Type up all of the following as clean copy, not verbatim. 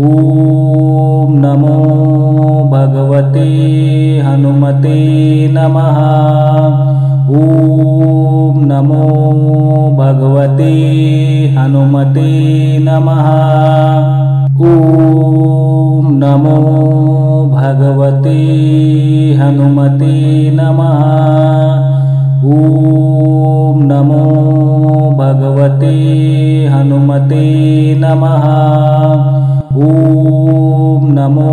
ॐ नमो भगवते हनुमते नमः। ॐ नमो भगवते हनुमते नमः। ॐ नमो भगवते हनुमते नमः। ॐ नमो भगवते हनुमते नमः। ॐ नमो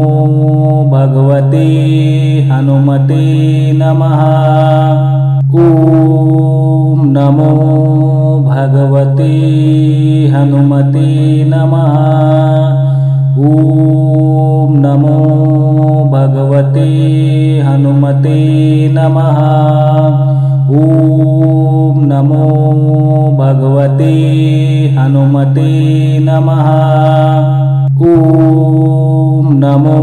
भगवते हनुमते नमः। ॐ नमो भगवते हनुमते नमः। ॐ नमो भगवते हनुमते नमः। ॐ नमो भगवते हनुमते नमः। ॐ नमो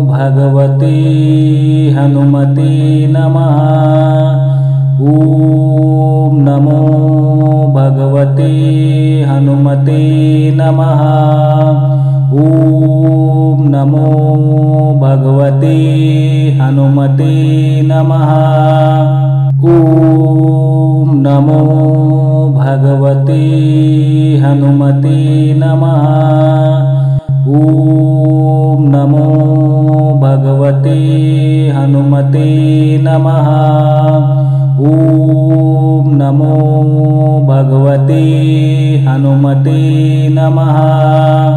भगवते हनुमते नमः। ॐ नमो भगवते हनुमते नमः। ॐ नमो भगवते हनुमते नमः। ॐ नमो भगवते हनुमते नमः। ॐ नमो भगवते हनुमते नमः। ॐ नमो भगवते हनुमते नमः।